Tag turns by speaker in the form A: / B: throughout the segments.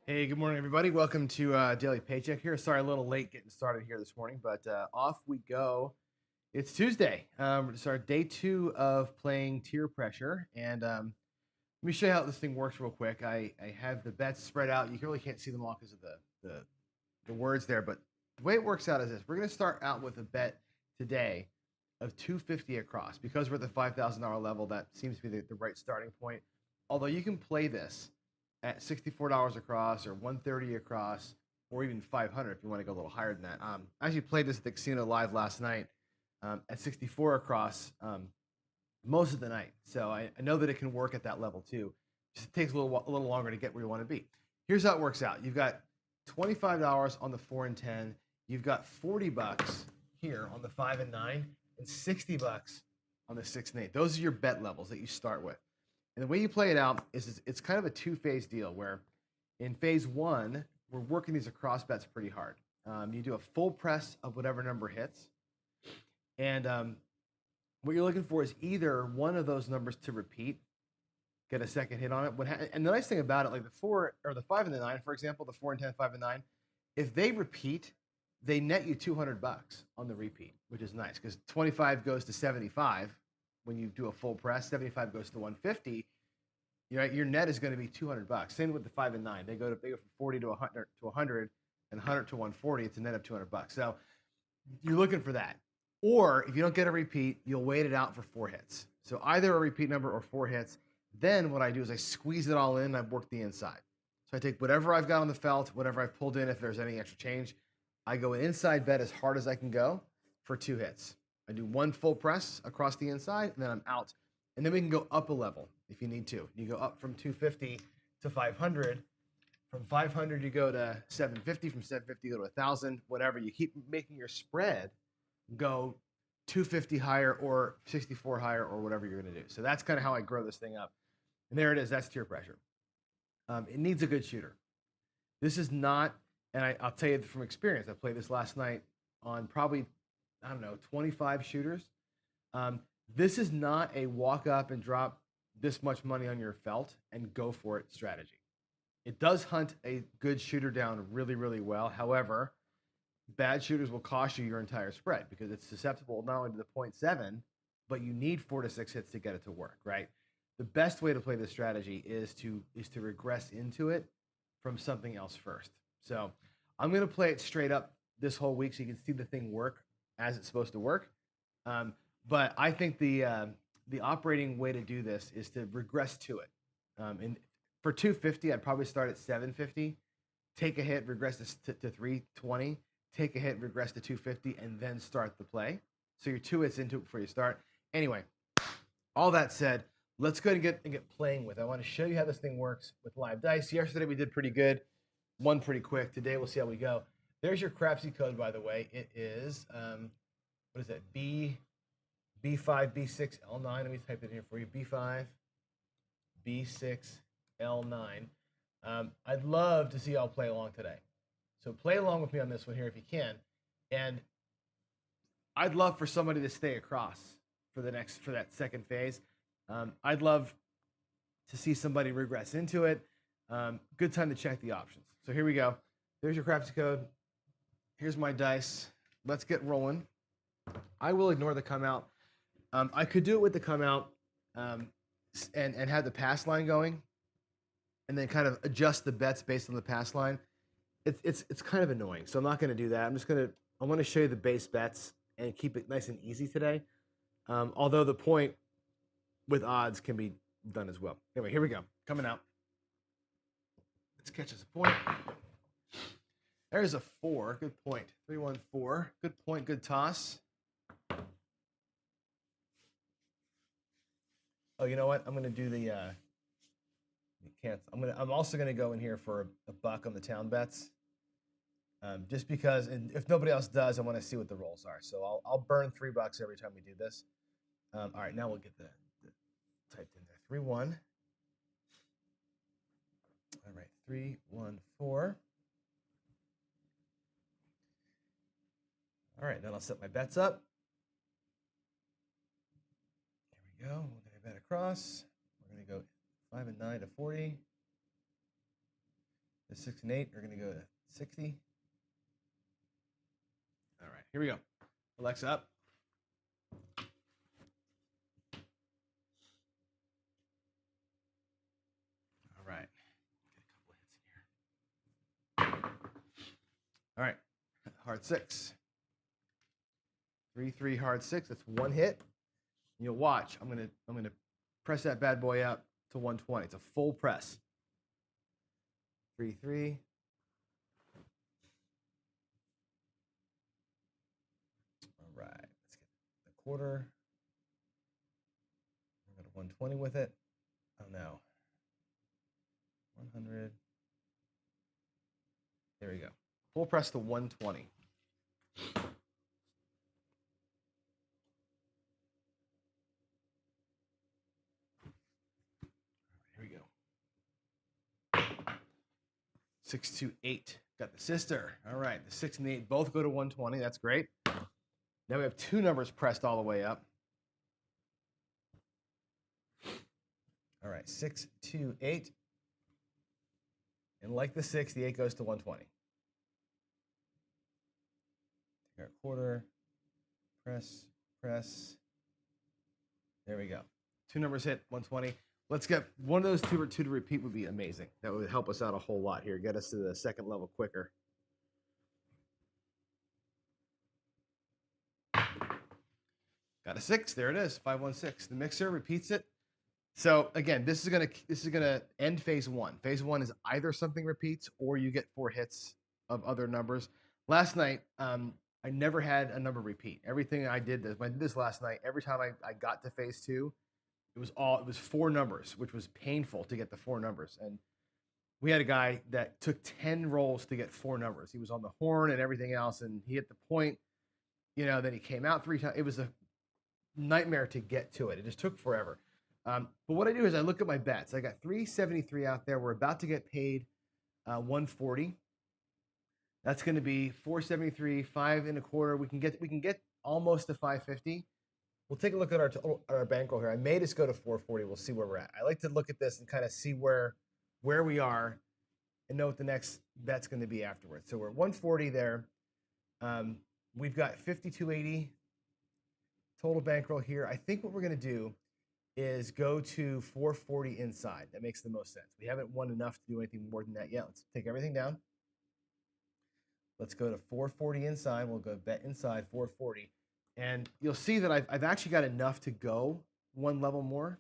A: Hey, good morning, everybody. Welcome to Daily Paycheck here. Sorry, a little late getting started here this morning, but off we go. It's Tuesday. It's our day 2 of playing tier pressure, and let me show you how this thing works real quick. I have the bets spread out. You really can't see them all because of the words there, but the way it works out is this: we're going to start out with a bet today of 250 across because we're at the $5,000 level. That seems to be the right starting point. Although you can play this at $64 across or 130 across or even 500 if you want to go a little higher than that. I actually played this at the casino live last night at 64 across most of the night. So I know that it can work at that level too. Just takes a little longer to get where you want to be. Here's how it works out. You've got $25 on the 4 and 10. You've got $40 here on the 5 and 9 and $60 on the 6 and 8. Those are your bet levels that you start with. And the way you play it out is it's kind of a two-phase deal where in phase 1, we're working these across bets pretty hard. You do a full press of whatever number hits. And what you're looking for is either one of those numbers to repeat, get a second hit on it. And the nice thing about it, like the 4 or the 5 and the 9, for example, the 4 and 10, 5 and 9, if they repeat, they net you $200 on the repeat, which is nice because 25 goes to 75 when you do a full press, 75 goes to 150. Your net is going to be $200. Same with the 5 and 9. They go from 40 to 100 and 100 to 140. It's a net of $200. So you're looking for that. Or if you don't get a repeat, you'll wait it out for 4 hits. So either a repeat number or 4 hits. Then what I do is I squeeze it all in and I work the inside. So I take whatever I've got on the felt, whatever I've pulled in, if there's any extra change, I go an inside bet as hard as I can go for 2 hits. I do 1 full press across the inside, and then I'm out. And then we can go up a level if you need to. You go up from 250 to 500. From 500, you go to 750. From 750, you go to 1,000, whatever. You keep making your spread go 250 higher or 64 higher or whatever you're going to do. So that's kind of how I grow this thing up. And there it is. That's tier pressure. It needs a good shooter. This is not, and I'll tell you from experience, I played this last night on probably, 25 shooters. This is not a walk up and drop this much money on your felt and go for it strategy. It does hunt a good shooter down really, really well. However, bad shooters will cost you your entire spread because it's susceptible not only to the 0.7, but you need 4 to 6 hits to get it to work, right? The best way to play this strategy is to regress into it from something else first. So I'm going to play it straight up this whole week so you can see the thing work as it's supposed to work. But I think the operating way to do this is to regress to it. And for 250, I'd probably start at 750, take a hit, regress to 320, take a hit, regress to 250, and then start the play. So you're 2 hits into it before you start. Anyway, all that said, let's go and get playing with it. I want to show you how this thing works with live dice. Yesterday we did pretty good, won pretty quick. Today we'll see how we go. There's your Crapsee code, by the way. It is, what is that? B5, B6, L9. Let me type it in here for you. B5, B6, L9. I'd love to see y'all play along today. So play along with me on this one here if you can. And I'd love for somebody to stay across for that second phase. I'd love to see somebody regress into it. Good time to check the options. So here we go. There's your Crapsee code. Here's my dice. Let's get rolling. I will ignore the come out. I could do it with the come out and have the pass line going and then kind of adjust the bets based on the pass line. It's kind of annoying, so I'm not going to do that. I want to show you the base bets and keep it nice and easy today. Although the point with odds can be done as well. Anyway, here we go. Coming out. Let's catch us a point. There's a 4. Good point. 3-1-4. Good point. Good toss. Oh, you know what? I'm going to do the cancel. I'm also going to go in here for a buck on the town bets. Just because, and if nobody else does, I want to see what the rolls are. So I'll burn $3 every time we do this. All right, now we'll get the typed in there. 3-1. All right, 3-1-4. All right, then I'll set my bets up. Here we go. We're going to bet across. We're going to go 5 and 9 to 40. The 6 and 8 are going to go to 60. All right, here we go. Alexa up. All right. Get a couple hits in here. All right, hard 6. 3, 3, hard 6. That's one hit. And you'll watch. I'm gonna press that bad boy up to 120. It's a full press. 3, 3. All right. Let's get the quarter. We're going to 120 with it. Oh no. 100. There we go. Full press to 120. Here we go. 6, 2, 8. Got the sister. All right. The 6 and the 8 both go to 120. That's great. Now we have two numbers pressed all the way up. All right. 6, 2, 8. And like the 6, the 8 goes to 120. Take our quarter. Press, press. There we go. Two numbers hit, 120. Let's get one of those two to repeat would be amazing. That would help us out a whole lot here. Get us to the second level quicker. Got a 6. There it is. 516. The mixer repeats it. So again, this is gonna end phase 1. Phase 1 is either something repeats or you get 4 hits of other numbers. Last night, I never had a number repeat. Everything I did this last night, every time I got to phase 2, it was 4 numbers, which was painful to get the 4 numbers. And we had a guy that took 10 rolls to get 4 numbers. He was on the horn and everything else, and he hit the point. Then he came out 3 times. It was a nightmare to get to it. It just took forever. But what I do is I look at my bets. I got 373 out there. We're about to get paid 140. That's going to be 473, 5 1/4. We can get almost to 550. We'll take a look at our bankroll here. I made us go to 440. We'll see where we're at. I like to look at this and kind of see where we are and know what the next bet's going to be afterwards. So we're 140 there. We've got 5280 total bankroll here. I think what we're going to do is go to 440 inside. That makes the most sense. We haven't won enough to do anything more than that yet. Let's take everything down. Let's go to 440 inside. We'll go bet inside 440. And you'll see that I've actually got enough to go one level more.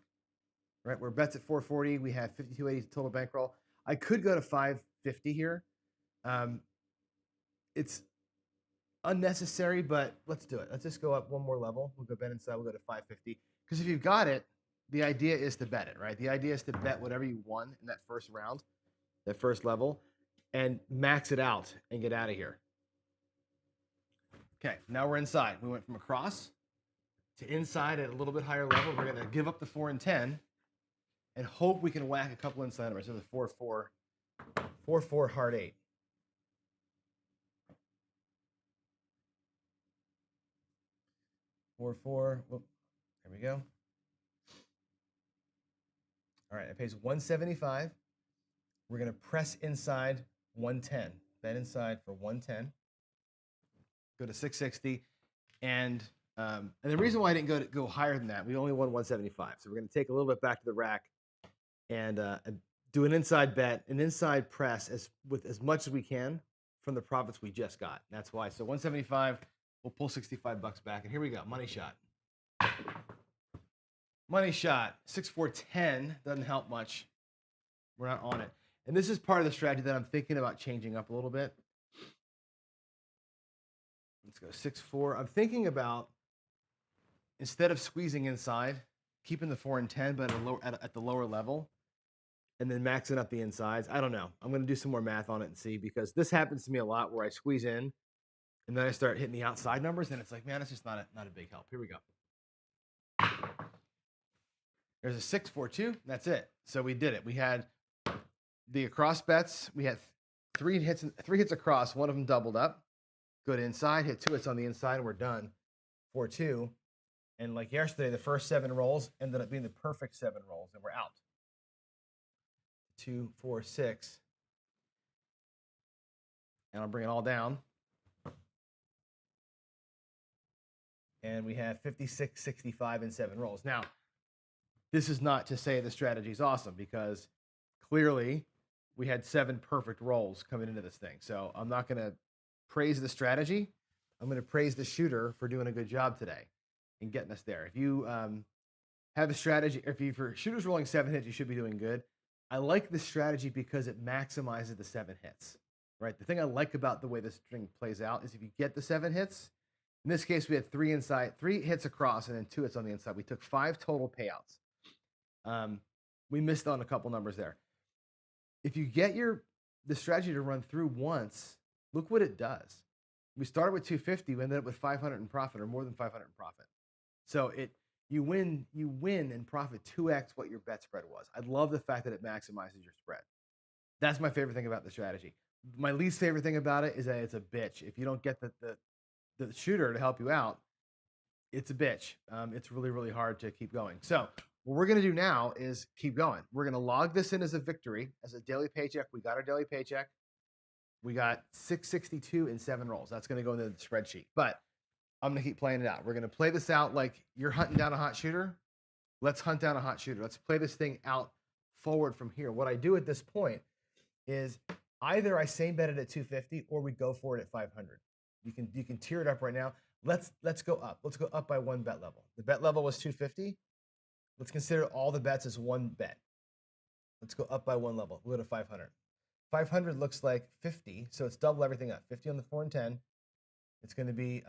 A: Right? We're bets at 440. We have 5280 total bankroll. I could go to 550 here. It's unnecessary, but let's do it. Let's just go up one more level. We'll go bet inside. We'll go to 550. Because if you've got it, the idea is to bet it, right? The idea is to bet whatever you won in that first round, that first level, and max it out and get out of here. Okay, now we're inside. We went from across to inside at a little bit higher level. We're going to give up the 4 and 10 and hope we can whack a couple inside numbers. So the 4-4, 4-4, hard 8. Four. Whoop. There we go. All right, it pays 175. We're going to press inside 110. Bet inside for 110. Go to 660. And the reason why I didn't go higher than that, we only won 175. So we're going to take a little bit back to the rack and do an inside bet, an inside press with as much as we can from the profits we just got. That's why. So 175, we'll pull $65 back. And here we go. Money shot. Money shot. 6-4-10 doesn't help much. We're not on it. And this is part of the strategy that I'm thinking about changing up a little bit. Let's go 6-4. I'm thinking about, instead of squeezing inside, keeping the 4 and 10, but at the lower level, and then maxing up the insides. I don't know. I'm going to do some more math on it and see, because this happens to me a lot where I squeeze in, and then I start hitting the outside numbers, and it's like, man, it's just not a big help. Here we go. There's a 6-4-2. That's it. So we did it. We had the across bets. We had three hits across. One of them doubled up. Good inside. Hit 2 hits on the inside, and we're done. 4-2. And like yesterday, the first 7 rolls ended up being the perfect 7 rolls, and we're out. 2, 4, 6. And I'll bring it all down. And we have 56, 65, and 7 rolls. Now, this is not to say the strategy is awesome, because clearly we had 7 perfect rolls coming into this thing. So I'm not going to praise the strategy. I'm going to praise the shooter for doing a good job today and getting us there. If you have a strategy, if your shooter's rolling 7 hits, you should be doing good. I like this strategy because it maximizes the 7 hits, right? The thing I like about the way this string plays out is if you get the 7 hits, in this case, we had 3 inside, 3 hits across, and then 2 hits on the inside. We took 5 total payouts. We missed on a couple numbers there. If you get the strategy to run through once, look what it does. We started with 250, we ended up with 500 in profit, or more than 500 in profit. So you win and profit 2x what your bet spread was. I love the fact that it maximizes your spread. That's my favorite thing about the strategy. My least favorite thing about it is that it's a bitch. If you don't get the shooter to help you out, it's a bitch. It's really, really hard to keep going. So what we're going to do now is keep going. We're going to log this in as a victory, as a daily paycheck. We got our daily paycheck. We got 662 in 7 rolls. That's going to go into the spreadsheet. But I'm going to keep playing it out. We're going to play this out like you're hunting down a hot shooter. Let's hunt down a hot shooter. Let's play this thing out forward from here. What I do at this point is either I same bet it at 250 or we go for it at 500. You can tier it up right now. Let's go up. Let's go up by 1 bet level. The bet level was 250. Let's consider all the bets as 1 bet. Let's go up by 1 level. We'll go to 500. 500 looks like 50, so it's double everything up. 50 on the 4 and 10. It's going to be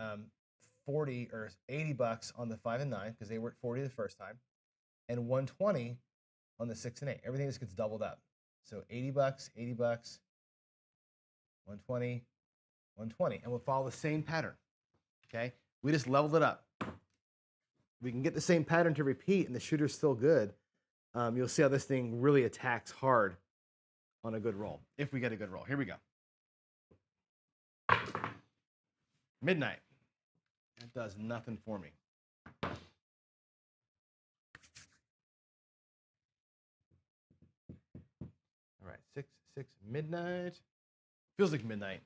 A: 40 or 80 bucks on the 5 and 9 because they were at 40 the first time, and 120 on the 6 and 8. Everything just gets doubled up. So 80 bucks, 80 bucks, 120, 120, and we'll follow the same pattern. Okay, we just leveled it up. We can get the same pattern to repeat, and the shooter's still good. You'll see how this thing really attacks hard on a good roll, if we get a good roll. Here we go. Midnight. That does nothing for me. All right, 6, midnight. Feels like midnight.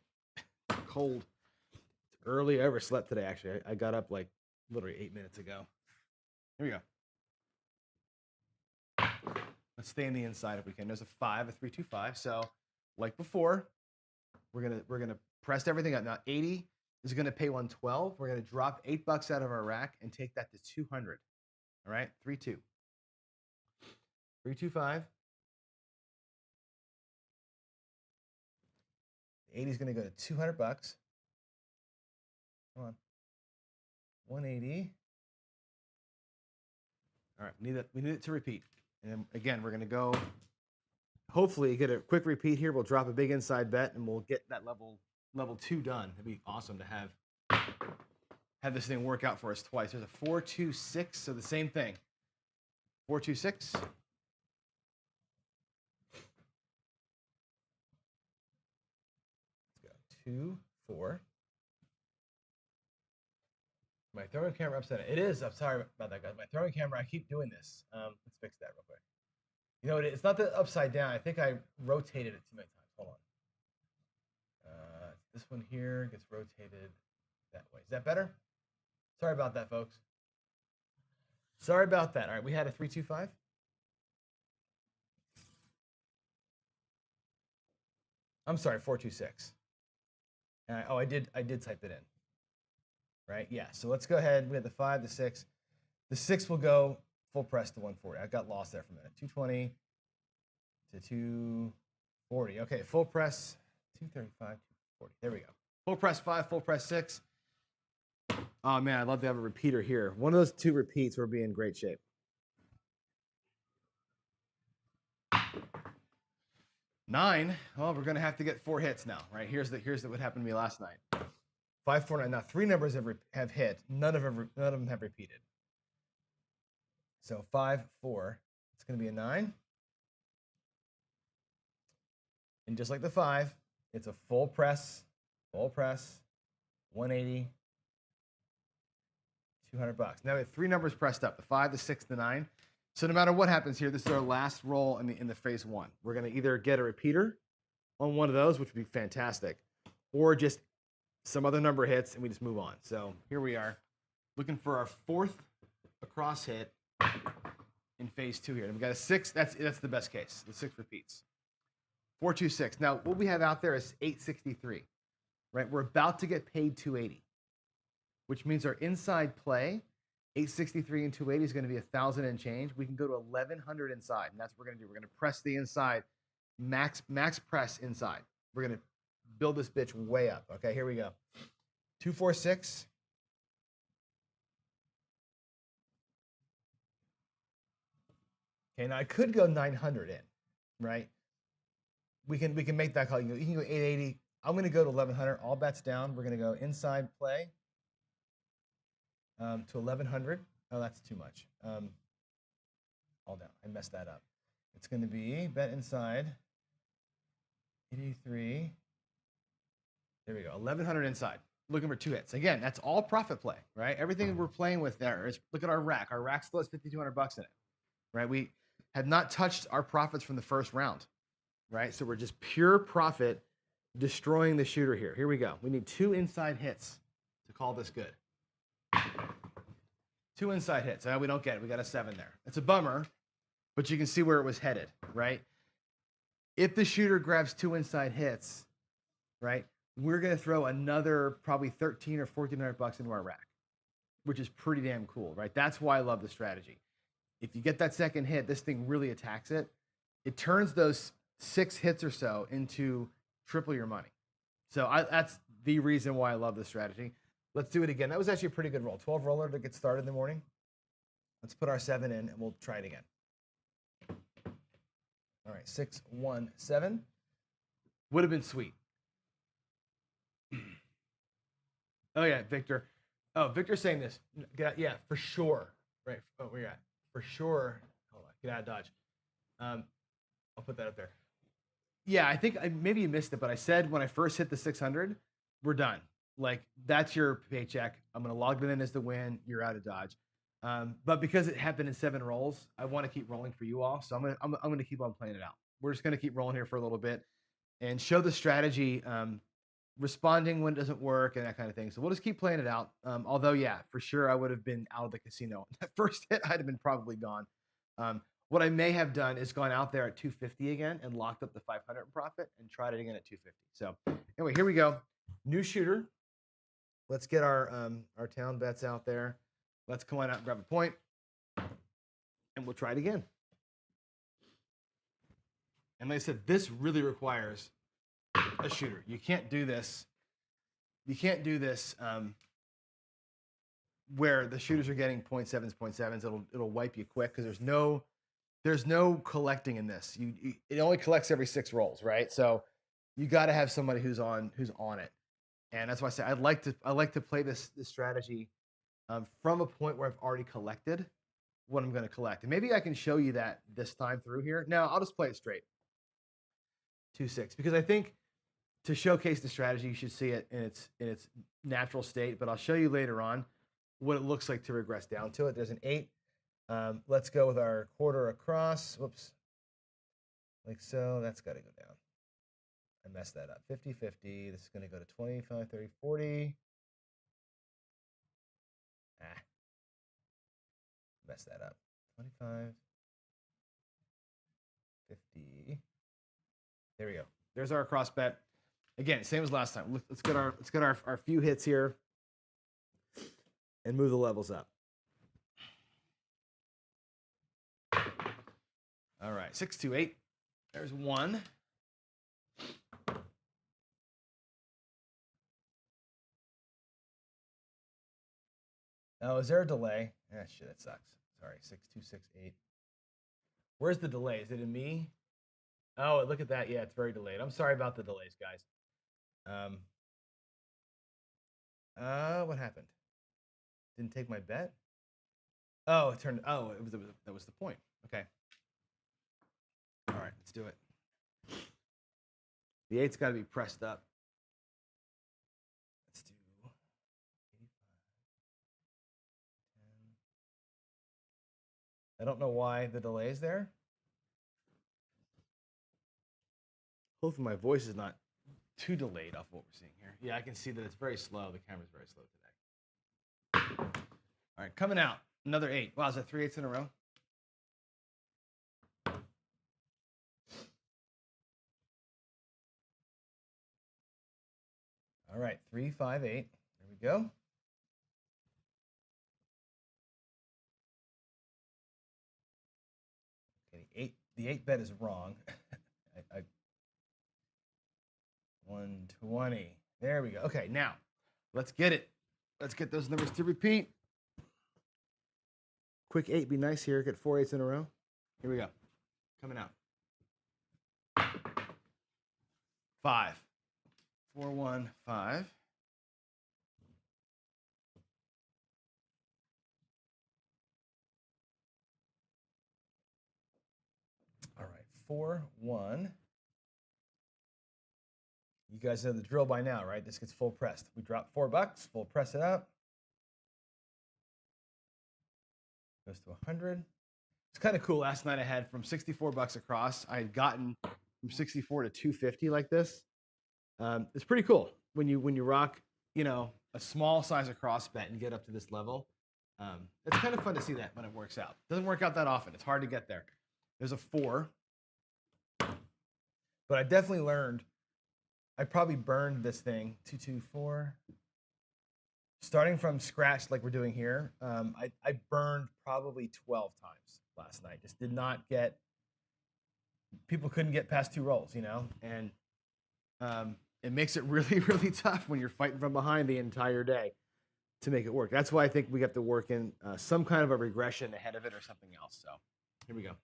A: Cold. It's early. I overslept today, actually. I got up like literally 8 minutes ago. Here we go. Let's stay on the inside if we can. There's a 5, a 3, 2, 5. So, like before, we're gonna press everything up. Now, 80 is gonna pay 112. We're gonna drop 8 bucks out of our rack and take that to 200. All right, 3, 2, 3, 2, 5. 80 is gonna go to 200 bucks. Come on, 180. All right, we need it to repeat. And again, we're going to go, hopefully get a quick repeat here. We'll drop a big inside bet, and we'll get that level 2 done. It'd be awesome to have this thing work out for us twice. There's a 4, 2, 6, so the same thing. 4, 2, 6. Let's go. 2, 4. My throwing camera upside down. It is. I'm sorry about that, guys. My throwing camera, I keep doing this. Let's fix that real quick. You know, it's not the upside down. I think I rotated it too many times. Hold on. This one here gets rotated that way. Is that better? Sorry about that, folks. Sorry about that. All right, we had a 3, 2, 5. I'm sorry, 4, 2, 6. I did type it in. Right? Yeah. So let's go ahead. We had the 5, the 6. The 6 will go full press to 140. I got lost there for a minute. 220 to 240. Okay, full press 235, 240. There we go. Full press 5, full press 6. Oh man, I'd love to have a repeater here. One of those 2 repeats, we'll be in great shape. 9. Well, we're gonna have to get 4 hits now, right? Here's what happened to me last night. 5, 4, 9. Now 3 numbers have hit. None of them have repeated. So 5, 4. It's going to be a 9. And just like the 5, it's a full press, 180, 200 bucks. Now we have 3 numbers pressed up: the 5, the 6, the 9. So no matter what happens here, this is our last roll in the phase 1. We're going to either get a repeater on one of those, which would be fantastic, or just some other number hits and we just move on. So here we are looking for our fourth across hit in phase 2 here. And we got a 6. That's the best case. The 6 repeats. 426. Now what we have out there is 863, right? We're about to get paid 280, which means our inside play, 863 and 280 is going to be 1,000 and change. We can go to 1,100 inside, and that's what we're going to do. We're going to press the inside, max press inside. We're going to build this bitch way up. Okay, here we go. 246. Okay, now I could go 900 in, right? We can make that call. You can go 880. I'm going to go to 1,100. All bets down. We're going to go inside play to 1,100. Oh, that's too much. All down. I messed that up. It's going to be bet inside 83. There we go. 1,100 inside. Looking for 2 hits. Again, that's all profit play, right? Everything we're playing with there is, look at our rack. Our rack still has $5,200 in it, right? We have not touched our profits from the first round, right? So we're just pure profit destroying the shooter here. Here we go. We need 2 inside hits to call this good. 2 inside hits. We don't get it. We got a 7 there. It's a bummer, but you can see where it was headed, right? If the shooter grabs 2 inside hits, right, we're going to throw another probably $1,300 or $1,400 into our rack, which is pretty damn cool, right? That's why I love the strategy. If you get that second hit, this thing really attacks it. It turns those 6 hits or so into triple your money. So that's the reason why I love this strategy. Let's do it again. That was actually a pretty good roll. 12 roller to get started in the morning. Let's put our 7 in and we'll try it again. All right, 6, 1, 7. Would have been sweet. Oh yeah, Victor. Oh, Victor's saying this. Yeah, for sure. Right. Oh, where you at? For sure. Hold on. Get out of Dodge. I'll put that up there. Yeah, I think maybe you missed it, but I said when I first hit the 600, we're done. Like, that's your paycheck. I'm going to log it in as the win. You're out of Dodge. But because it happened in 7 rolls, I want to keep rolling for you all. So I'm going to keep on playing it out. We're just going to keep rolling here for a little bit and show the strategy, responding when it doesn't work and that kind of thing. So we'll just keep playing it out. Although, yeah, for sure, I would have been out of the casino. That first hit, I'd have been probably gone. What I may have done is gone out there at 250 again and locked up the 500 in profit and tried it again at 250. So anyway, here we go. New shooter. Let's get our town bets out there. Let's come on out and grab a point, and we'll try it again. And like I said, this really requires a shooter. You can't do this. You can't do this where the shooters are getting 0.7s. It'll wipe you quick because there's no collecting in this. It only collects every 6 rolls, right? So you got to have somebody who's on it. And that's why I say I like to play this strategy from a point where I've already collected what I'm going to collect. And maybe I can show you that this time through here. Now, I'll just play it straight. 2-6. Because I think to showcase the strategy, you should see it in its natural state. But I'll show you later on what it looks like to regress down to it. There's an 8. Let's go with our quarter across. Whoops. Like so. That's got to go down. I messed that up. 50-50. This is going to go to 25, 30, 40. Mess that up. 25, 50. There we go. There's our cross bet. Again, same as last time. Let's get our few hits here and move the levels up. All right, 6, 2, 8. There's 1. Oh, is there a delay? Ah, shit, that sucks. Sorry, 6, 2, 6, 8. Where's the delay? Is it in me? Oh, look at that. Yeah, it's very delayed. I'm sorry about the delays, guys. What happened? Didn't take my bet? Oh, it turned. Oh, that was the point. Okay. All right, let's do it. The 8's got to be pressed up. Let's do 85, 10. I don't know why the delay is there. Hopefully my voice is not too delayed off what we're seeing here. Yeah, I can see that it's very slow. The camera's very slow today. All right, coming out. Another 8. Wow, is that 3 8s in a row? All right, 3 5 8. There we go. Okay, the 8 bet is wrong. 120. There we go. Okay, now let's get it. Let's get those numbers to repeat. Quick 8, be nice here. Get 4 8s in a row. Here we go. Coming out. 5. 4 1 5. All right, 4 1. You guys know the drill by now, right? This gets full pressed. We drop $4, full press it out. Goes to 100. It's kind of cool. Last night I had from $64 across. I had gotten from 64 to 250 like this. It's pretty cool when you rock, a small size across bet and get up to this level. It's kind of fun to see that when it works out. Doesn't work out that often. It's hard to get there. There's a 4, but I definitely learned. I probably burned this thing 2 2 4. Starting from scratch, like we're doing here, I burned probably 12 times last night. Just did not get. People couldn't get past 2 rolls, and it makes it really, really tough when you're fighting from behind the entire day to make it work. That's why I think we have to work in some kind of a regression ahead of it or something else. So here we go.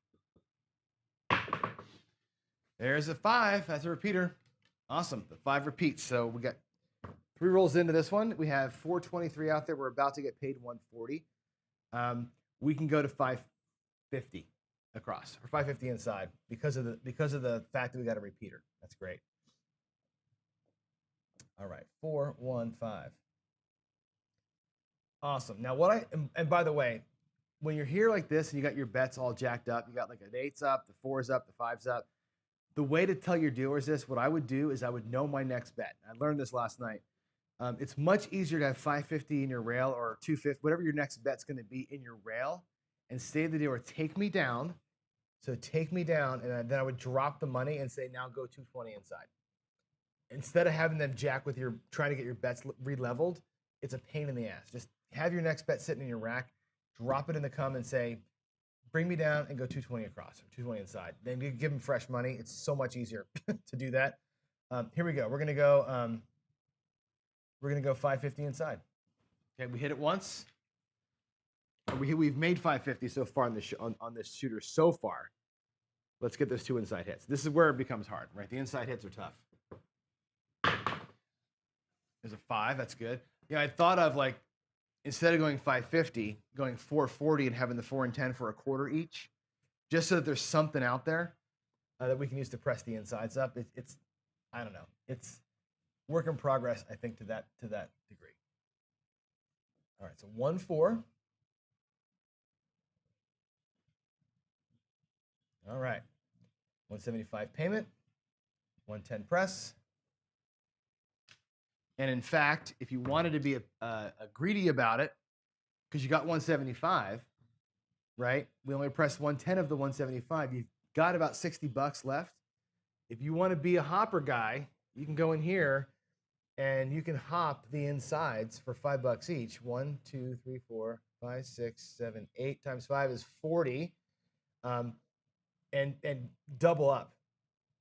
A: There's a 5. That's a repeater. Awesome. The 5 repeats. So we got 3 rolls into this one. We have 423 out there. We're about to get paid 140. We can go to 550 across or 550 inside because of the fact that we got a repeater. That's great. All right, 4 1 5. Awesome. Now and by the way, when you're here like this and you got your bets all jacked up, you got like an 8's up, the 4's up, the 5's up. The way to tell your dealers this, what I would do is I would know my next bet. I learned this last night. It's much easier to have 550 in your rail or 250, whatever your next bet's going to be in your rail, and say to the dealer, take me down. So take me down, and then I would drop the money and say, now go 220 inside. Instead of having them jack with trying to get your bets re-leveled, it's a pain in the ass. Just have your next bet sitting in your rack, drop it in the cum and say, bring me down and go 220 across or 220 inside. Then you give them fresh money. It's so much easier to do that. Here we go. We're gonna go 550 inside. Okay, we hit it once. We've made 550 so far on this shooter so far. Let's get those 2 inside hits. This is where it becomes hard, right? The inside hits are tough. There's a 5. That's good. Yeah, I thought of like, instead of going 550, going 440 and having the 4 and 10 for a quarter each, just so that there's something out there that we can use to press the insides up. It's I don't know. It's work in progress, I think, to that degree. All right, so 1 4. All right, 175 payment, 110 press. And in fact, if you wanted to be a greedy about it, because you got 175, right? We only pressed 110 of the 175. You've got about $60 left. If you want to be a hopper guy, you can go in here and you can hop the insides for $5 each. 1, 2, 3, 4, 5, 6, 7, 8 times 5 is 40. And double up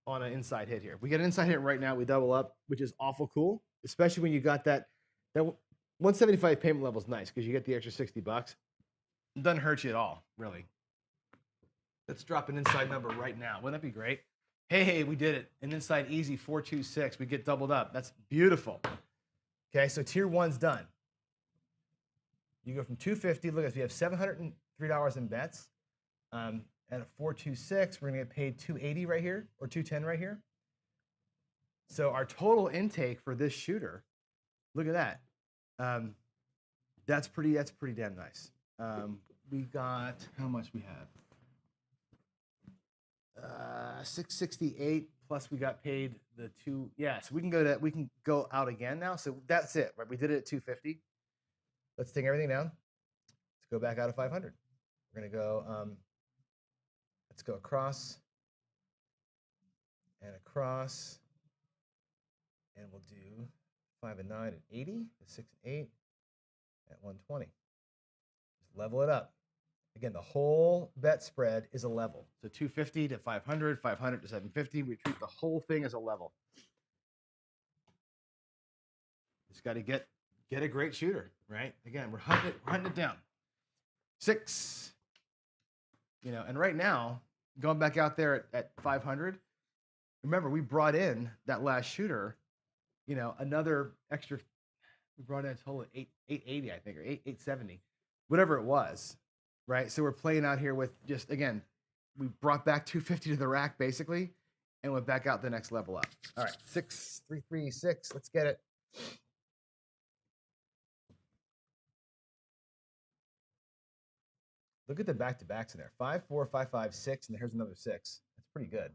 A: on an inside hit here. If we get an inside hit right now, we double up, which is awful cool, especially when you got that 175 payment level is nice because you get the extra $60. It doesn't hurt you at all, really. Let's drop an inside number right now. Wouldn't that be great? Hey, we did it. An inside easy 426. We get doubled up. That's beautiful. Okay, so tier 1's done. You go from 250. Look, we have $703 in bets. At a 426, we're gonna get paid 280 right here or 210 right here. So our total intake for this shooter, look at that. That's pretty damn nice. We got how much we have? 668 plus we got paid the two. Yeah, so we can go out again now. So that's it, right? We did it at 250. Let's take everything down. Let's go back out of 500. We're gonna go. Let's go across and across, and we'll do 5 and 9 at 80, 6 and 8 at 120. Just level it up. Again, the whole bet spread is a level. So 250 to 500, 500 to 750. We treat the whole thing as a level. Just got to get a great shooter, right? Again, we're hunting it down. 6, and right now, going back out there at 500, remember, we brought in that last shooter, another extra, we brought in a total of 880, I think, or 870, whatever it was, right? So we're playing out here with just, again, we brought back 250 to the rack, basically, and went back out the next level up. All right, 6, 3, 3, 6, let's get it. Look at the back-to-backs in there. 5, 4, 5, 5, 6, and here's another 6. That's pretty good.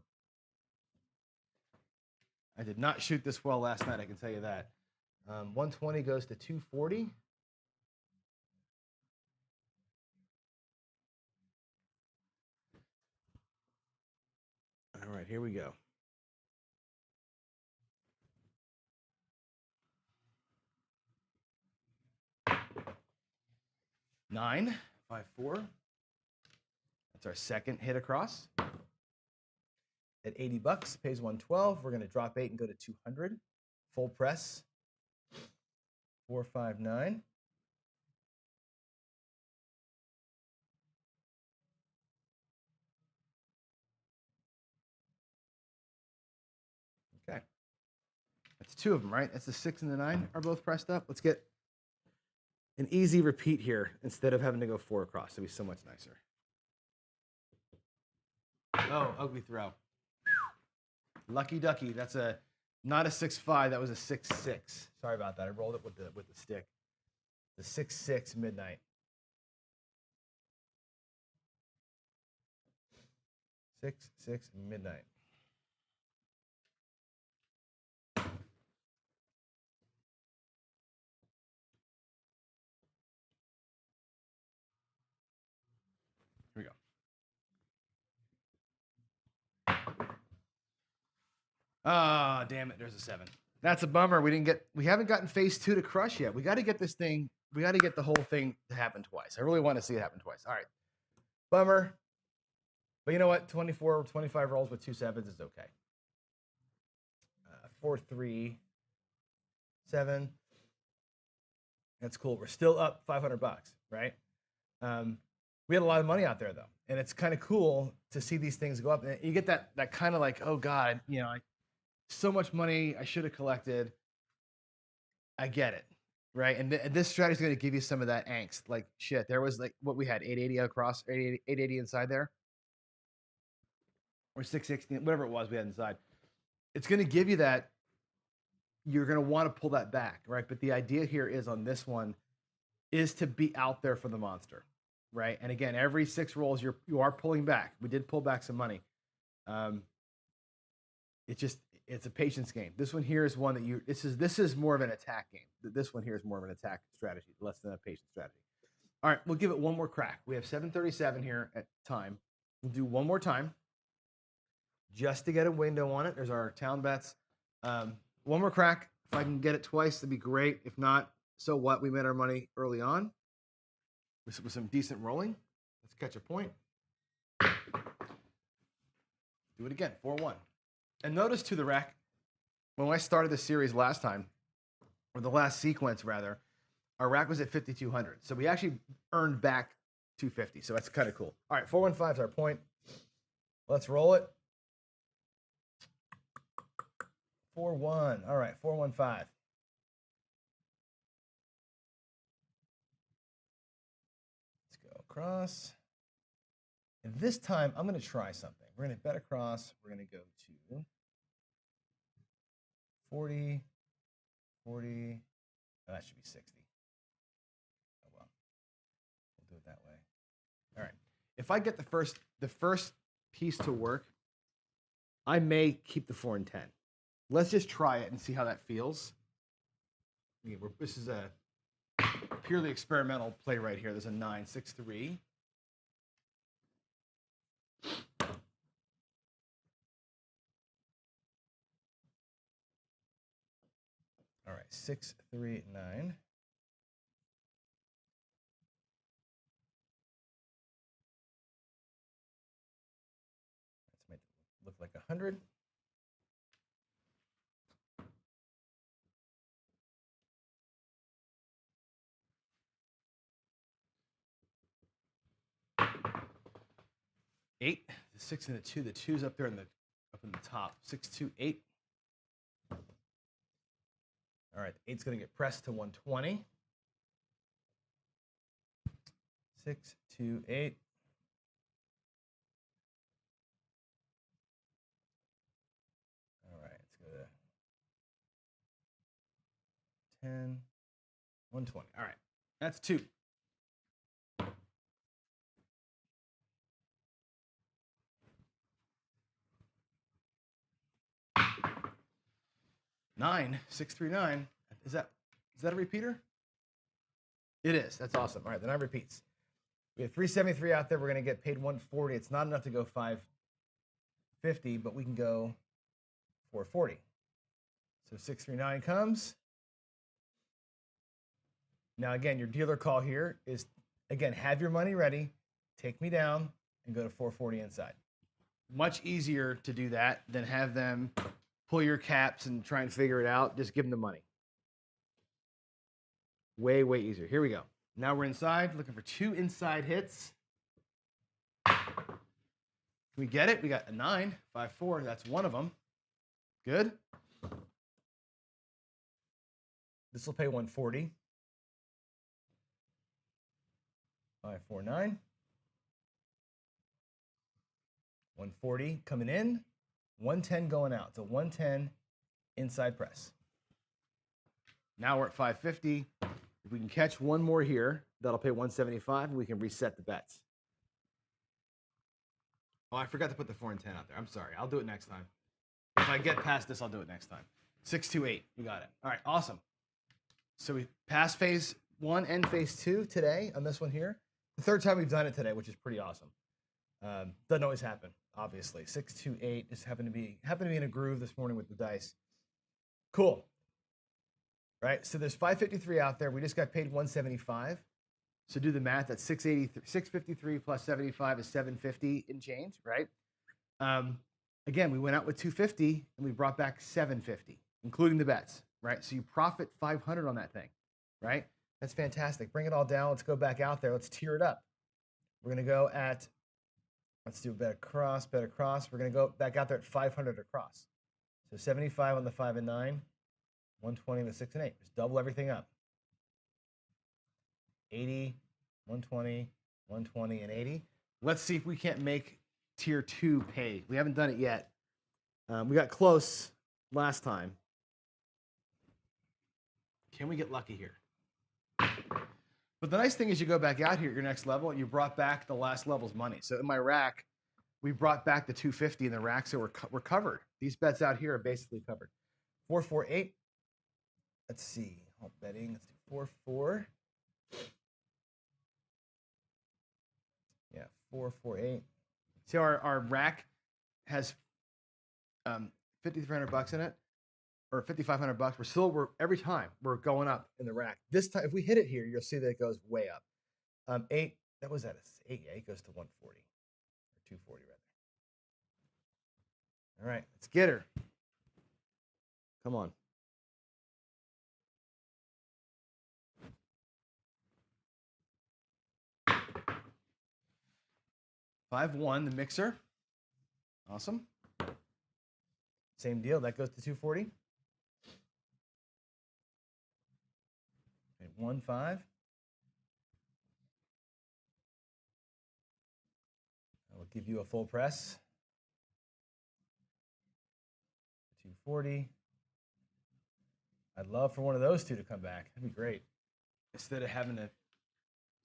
A: I did not shoot this well last night, I can tell you that. 120 goes to 240. All right, here we go. 9, 5, 4. That's our second hit across. At 80 bucks, pays 112. We're going to drop 8 and go to 200. Full press. 4, 5, 9. Okay. That's 2 of them, right? That's the 6 and the 9 are both pressed up. Let's get an easy repeat here instead of having to go 4 across. It'll be so much nicer. Oh, ugly throw. Lucky ducky. That's not a 6-5. That was a 6-6. Sorry about that. I rolled it with the stick. The 6-6 midnight. 6-6 midnight. Here we go. Ah, damn it. There's a 7. That's a bummer. We haven't gotten phase 2 to crush yet. We got to get this thing. We got to get the whole thing to happen twice. I really want to see it happen twice. All right. Bummer. But you know what? 24, 25 rolls with 2 7s is okay. 4, 3, 7. That's cool. We're still up 500 bucks, right? We had a lot of money out there though, and it's kind of cool to see these things go up. And you get that kind of like, oh God, so much money I should have collected. I get it, right? And this strategy is going to give you some of that angst. Like shit, there was like what we had 880 across, 880 inside there, or 660, whatever it was we had inside. It's going to give you that. You're going to want to pull that back, right? But the idea here is on this one is to be out there for the monster, right? And again, every 6 rolls you are pulling back. We did pull back some money. It's a patience game. This one here is one that this is more of an attack game. This one here is more of an attack strategy, less than a patience strategy. All right, we'll give it one more crack. We have 7:37 here at time. We'll do one more time just to get a window on it. There's our town bets. One more crack. If I can get it twice, that'd be great. If not, so what? We made our money early on with some decent rolling. Let's catch a point. Do it again. 4-1. And notice to the rack, when I started the series last time, or the last sequence rather, our rack was at 5,200. So we actually earned back 250. So that's kind of cool. All right, 415 is our point. Let's roll it. 4-1. All right, 4-1-5. Let's go across. And this time, I'm going to try something. We're going to bet across. We're going to go to 40, 40. Oh, that should be 60. Oh, well. We'll do it that way. All right. If I get the first piece to work, I may keep the 4 and 10. Let's just try it and see how that feels. This is a purely experimental play right here. There's a 9, 6, 3. All right, 6, 3, 9. Let's make it look like 100. Eight, the 6 and the 2. The 2's up there in the top. 6, 2, 8. All right, the 8's going to get pressed to 120. 6, 2, 8. All right, let's go to 10, 120. All right, that's 2. Nine, 6, 3, 9. Is that a repeater? It is. That's awesome. All right, the 9 repeats. We have 373 out there. We're going to get paid 140. It's not enough to go 550, but we can go 440. So 639 comes. Now, again, your dealer call here is, again, have your money ready, take me down, and go to 440 inside. Much easier to do that than have them pull your caps and try and figure it out. Just give them the money. Way, way easier. Here we go. Now we're inside, looking for 2 inside hits. Can we get it? We got a 9, 5, 4. That's one of them. Good. This will pay 140. 5, 4, 9. 140 coming in. 110 going out. So 110 inside press. Now we're at 550. If we can catch one more here, that'll pay 175, and we can reset the bets. Oh, I forgot to put the 4 and 10 out there. I'm sorry. I'll do it next time. If I get past this, I'll do it next time. 6, 2, 8. We got it. All right, awesome. So we passed phase 1 and phase 2 today on this one here. The third time we've done it today, which is pretty awesome. Doesn't always happen, obviously. 6, 2, 8 just happened to be in a groove this morning with the dice. Cool. Right, so there's 553 out there. We just got paid 175. So do the math. That's 653 plus 75 is 750 and change, right? Again, we went out with 250 and we brought back 750, including the bets, right? So you profit 500 on that thing, right? That's fantastic. Bring it all down. Let's go back out there. Let's tier it up. We're going to go at, let's do a bet across. We're going to go back out there at 500 across. So 75 on the 5 and 9. 120 with 6 and 8. Just double everything up. 80, 120, 120, and 80. Let's see if we can't make tier 2 pay. We haven't done it yet. We got close last time. Can we get lucky here? But the nice thing is you go back out here at your next level and you brought back the last level's money. So in my rack, we brought back the 250 in the rack, so we're covered. These bets out here are basically covered. 448. Let's see. Alt betting. Let's do 4-4. Yeah, 448. See, our rack has $5,300 in it, or $5,500. We're every time we're going up in the rack. This time, if we hit it here, you'll see that it goes way up. 8. That was at 8. Yeah, it goes to 140 or 240 rather. All right, let's get her. Come on. 5-1, the mixer. Awesome. Same deal. That goes to 240. Okay, 1-5. I will give you a full press. 240. I'd love for one of those two to come back. That'd be great. Instead of having to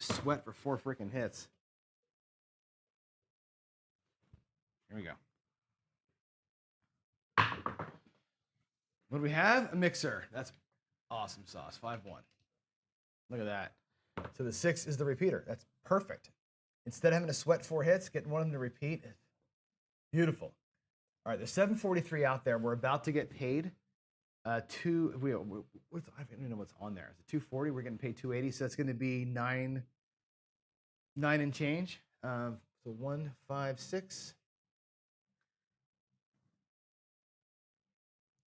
A: sweat for 4 freaking hits. Here we go. What do we have? A mixer. That's awesome sauce. 5-1. Look at that. So the 6 is the repeater. That's perfect. Instead of having to sweat 4 hits, getting one of them to repeat. Beautiful. All right, there's 743 out there. We're about to get paid. I don't even know what's on there. Is it 240? We're getting paid 280, so it's going to be nine and change. So 156.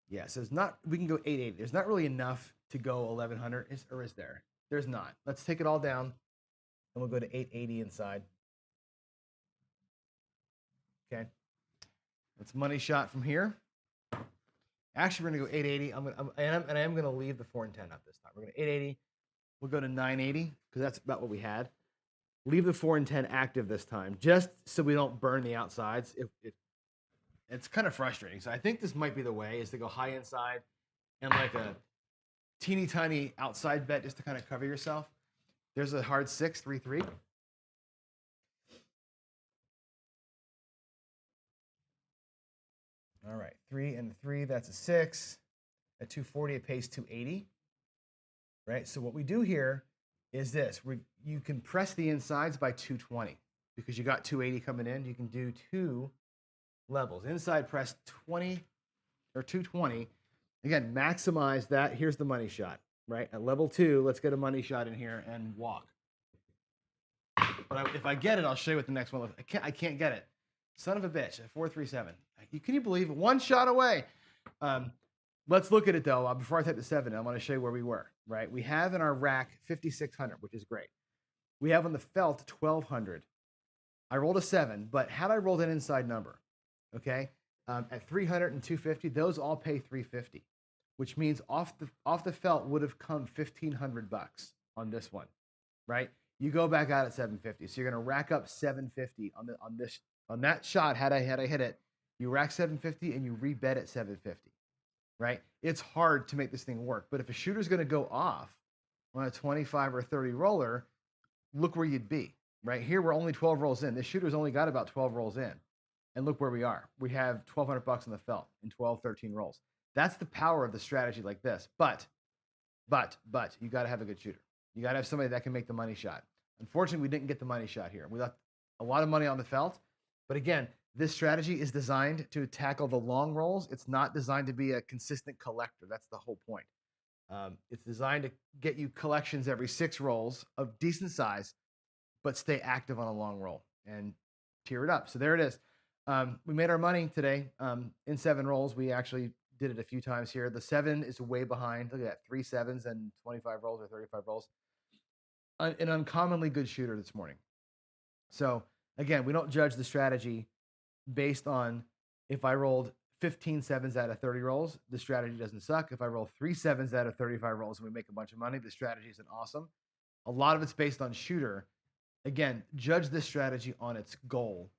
A: Yeah, so it's not. We can go 880. There's not really enough to go 1100, or is there? There's not. Let's take it all down, and we'll go to 880 inside. Okay, that's money shot from here. Actually, we're gonna go 880. I am gonna leave the 4 and 10 up this time. We're gonna 880. We'll go to 980 because that's about what we had. Leave the 4 and 10 active this time, just so we don't burn the outsides. It's kind of frustrating. So I think this might be the way, is to go high inside and like a teeny tiny outside bet just to kind of cover yourself. There's a hard 6, 3-3. All right, 3 and 3, that's a 6. At 240, it pays 280. Right, so what we do here is this. You can press the insides by 220 because you got 280 coming in. You can do 2 levels. Inside press 20 or 220. Again, maximize that. Here's the money shot, right? At level 2, let's get a money shot in here and walk. But if I get it, I'll show you what the next one looks like. I can't get it. Son of a bitch, at 437. Can you believe it? 1 shot away. Let's look at it though. Before I type the 7, I want to show you where we were, right? We have in our rack 5,600, which is great. We have on the felt 1,200. I rolled a 7, but had I rolled an inside number, okay, at 300 and 250, those all pay 350, which means off the felt would have come $1,500 on this one, right? You go back out at 750, so you're gonna rack up 750 on that shot. Had I hit it, you rack 750 and you rebet at 750, right? It's hard to make this thing work, but if a shooter's gonna go off on a 25 or 30 roller, look where you'd be. Right here, we're only 12 rolls in. This shooter's only got about 12 rolls in. And look where we are. We have $1,200 on the felt in 12, 13 rolls. That's the power of the strategy like this. But you got to have a good shooter. You got to have somebody that can make the money shot. Unfortunately, we didn't get the money shot here. We left a lot of money on the felt. But again, this strategy is designed to tackle the long rolls. It's not designed to be a consistent collector. That's the whole point. It's designed to get you collections every 6 rolls of decent size, but stay active on a long roll and tear it up. So there it is. We made our money today in 7 rolls. We actually did it a few times here. The 7 is way behind. Look at that, 3 7s and 25 rolls or 35 rolls. An uncommonly good shooter this morning. So again, we don't judge the strategy based on if I rolled 15 7s out of 30 rolls, the strategy doesn't suck. If I roll 3 7s out of 35 rolls and we make a bunch of money, the strategy isn't awesome. A lot of it's based on shooter. Again, judge this strategy on its goal.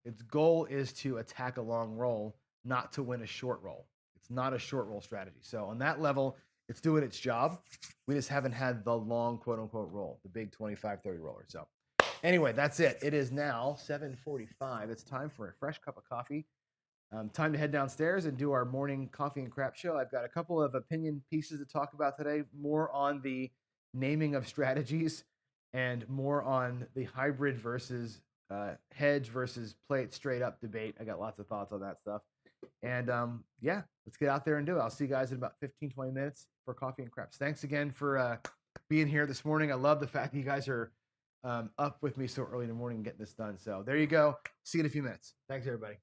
A: Its goal is to attack a long roll, not to win a short roll. It's not a short roll strategy. So on that level, it's doing its job. We just haven't had the long quote unquote roll, the big 25, 30 roller. So anyway, that's it. It is now 7:45. It's time for a fresh cup of coffee. Time to head downstairs and do our morning coffee and crap show. I've got a couple of opinion pieces to talk about today, more on the naming of strategies and more on the hybrid versus hedge versus play it straight up debate. I got lots of thoughts on that stuff. And yeah, let's get out there and do it. I'll see you guys in about 15, 20 minutes for coffee and craps. Thanks again for being here this morning. I love the fact that you guys are up with me so early in the morning getting this done. So there you go. See you in a few minutes. Thanks, everybody.